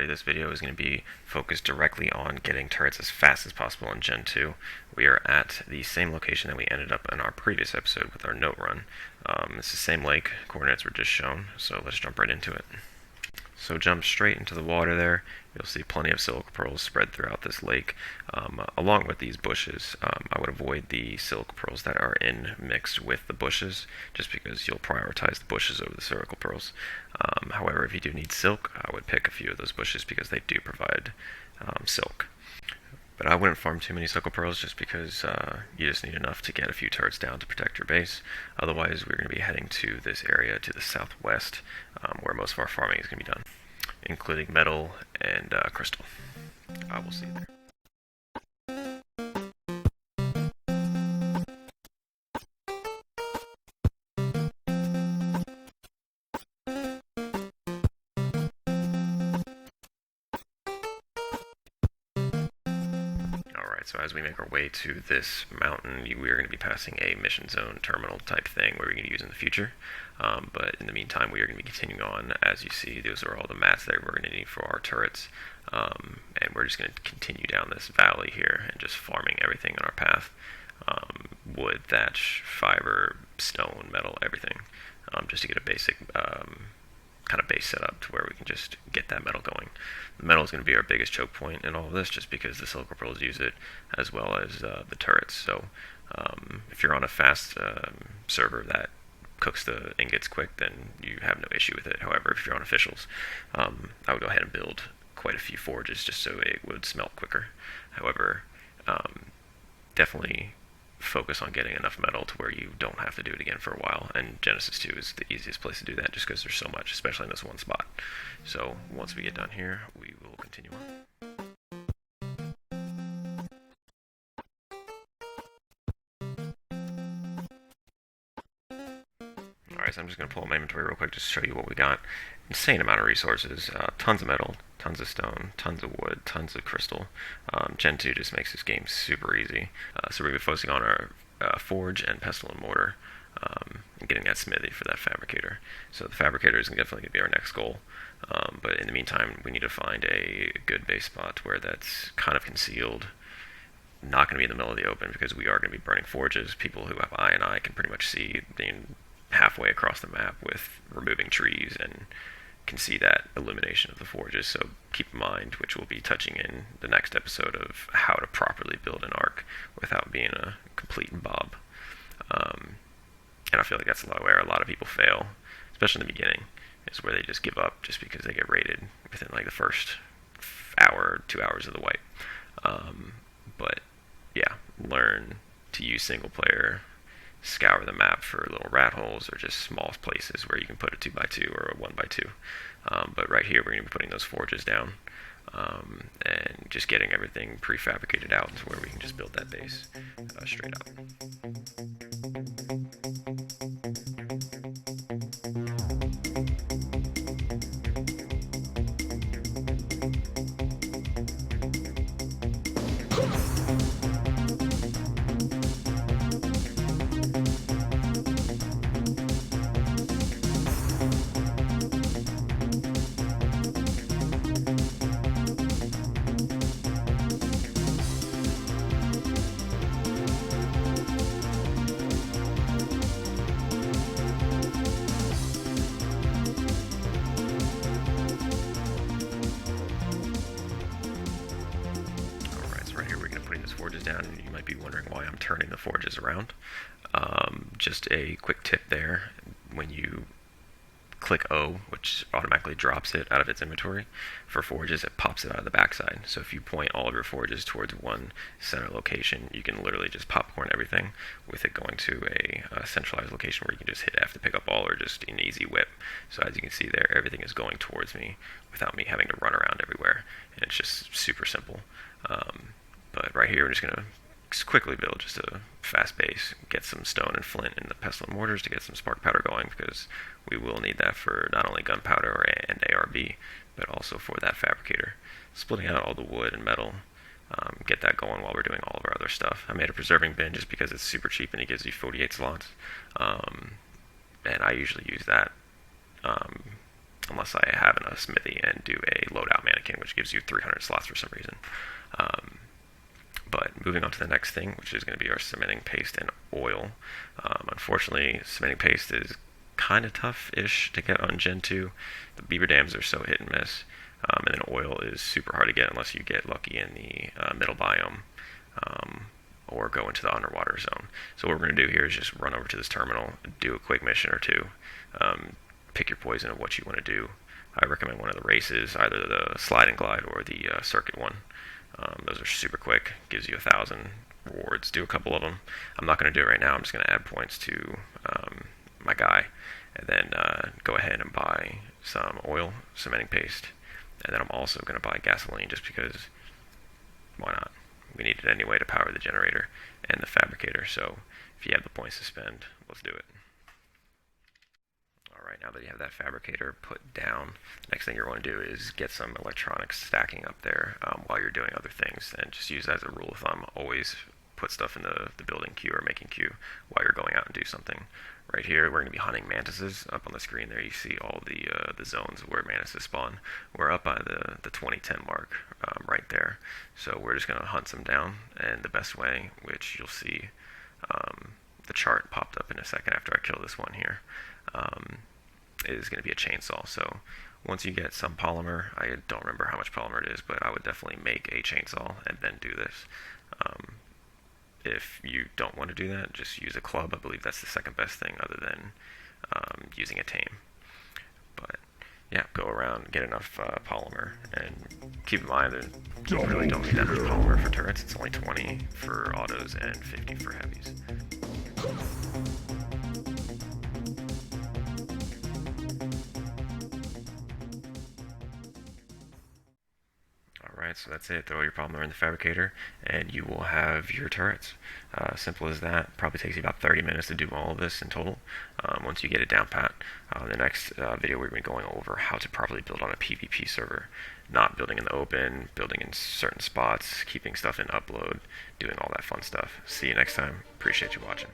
majority of this video is going to be focused directly on getting turrets as fast as possible in Gen 2. We are at the same location that we ended up in our previous episode with our note run. It's the same lake, coordinates were just shown, so let's jump right into it. So jump straight into the water there. You'll see plenty of silica pearls spread throughout this lake. Along with these bushes, I would avoid the silica pearls that are mixed with the bushes, just because you'll prioritize the bushes over the silica pearls. However, if you do need silk, I would pick a few of those bushes because they do provide silk. But I wouldn't farm too many silica pearls just because you just need enough to get a few turrets down to protect your base. Otherwise, we're going to be heading to this area to the southwest, where most of our farming is going to be done, including metal and crystal. I will see you there. Alright, so as we make our way to this mountain, we are going to be passing a mission zone terminal type thing where we're going to use in the future. But in the meantime, we are going to be continuing on. As you see, those are all the mats that we're going to need for our turrets. And we're just going to continue down this valley here and just farming everything on our path. Wood, thatch, fiber, stone, metal, everything. Just to get a basic kind of base setup to where we can just get that metal going. The metal is going to be our biggest choke point in all of this, just because the silica pearls use it, as well as the turrets. So if you're on a fast server that cooks the ingots quick, then you have no issue with it. However, if you're on officials, I would go ahead and build quite a few forges just so it would smelt quicker. However, definitely focus on getting enough metal to where you don't have to do it again for a while, and Genesis 2 is the easiest place to do that just because there's so much, especially in this one spot. So once we get done here, we will continue on. Alright, so I'm just going to pull up my inventory real quick just to show you what we got. Insane amount of resources, tons of metal, tons of stone, tons of wood, tons of crystal. Gen 2 just makes this game super easy. So we're going to be focusing on our forge and pestle and mortar, and getting that smithy for that fabricator. So the fabricator is definitely going to be our next goal. But in the meantime, we need to find a good base spot where that's kind of concealed, not going to be in the middle of the open, because we are going to be burning forges. People who have eye and eye can pretty much see being halfway across the map with removing trees and can see that illumination of the forges. So keep in mind, which we'll be touching in the next episode, of how to properly build an arc without being a complete bob. And I feel like that's a lot where a lot of people fail, especially in the beginning, is where they just give up just because they get raided within like the first hour, 2 hours of the wipe. But yeah, learn to use single player, scour the map for little rat holes or just small places where you can put a 2x2 or a 1x2. But right here, we're going to be putting those forges down, and just getting everything prefabricated out to where we can just build that base straight up. Forges down, and you might be wondering why I'm turning the forges around. Just a quick tip there: when you click O, which automatically drops it out of its inventory, for forges it pops it out of the backside. So if you point all of your forges towards one center location, you can literally just popcorn everything with it going to a centralized location where you can just hit F to pick up all, or just an easy whip. So as you can see there, everything is going towards me without me having to run around everywhere, and it's just super simple. But right here, we're just going to quickly build just a fast base, get some stone and flint in the pestle and mortars to get some spark powder going, because we will need that for not only gunpowder and ARB, but also for that fabricator. Splitting out all the wood and metal, get that going while we're doing all of our other stuff. I made a preserving bin just because it's super cheap and it gives you 48 slots, and I usually use that unless I have a smithy and do a loadout mannequin, which gives you 300 slots for some reason. Um, but moving on to the next thing, which is going to be our cementing paste and oil. Unfortunately, cementing paste is kind of tough-ish to get on Gen 2. The beaver dams are so hit and miss. And then oil is super hard to get unless you get lucky in the middle biome, or go into the underwater zone. So what we're going to do here is just run over to this terminal, do a quick mission or two, pick your poison of what you want to do. I recommend one of the races, either the slide and glide or the circuit one. Those are super quick, gives you 1,000 rewards. Do a couple of them. I'm not going to do it right now. I'm just going to add points to my guy, and then go ahead and buy some oil, cementing paste, and then I'm also going to buy gasoline just because why not? We need it anyway to power the generator and the fabricator, so if you have the points to spend, let's do it. Alright, now that you have that fabricator put down, the next thing you're going to do is get some electronics stacking up there while you're doing other things, and just use that as a rule of thumb. Always put stuff in the building queue or making queue while you're going out and do something. Right here, we're going to be hunting mantises. Up on the screen there, you see all the zones where mantises spawn. We're up by the 2010 mark right there. So we're just going to hunt some down, and the best way, which you'll see the chart popped up in a second after I kill this one here, is going to be a chainsaw. So once you get some polymer, I don't remember how much polymer it is, but I would definitely make a chainsaw and then do this. If you don't want to do that, just use a club. I believe that's the second best thing other than using a tame. But yeah, go around, get enough polymer, and keep in mind that you really don't need that much polymer for turrets. It's only 20 for autos and 50 for heavies. Alright, so that's it. Throw your polymer in the fabricator, and you will have your turrets. Simple as that. Probably takes you about 30 minutes to do all of this in total, once you get it down pat. In the next video, we're going to be going over how to properly build on a PvP server. Not building in the open, building in certain spots, keeping stuff in upload, doing all that fun stuff. See you next time. Appreciate you watching.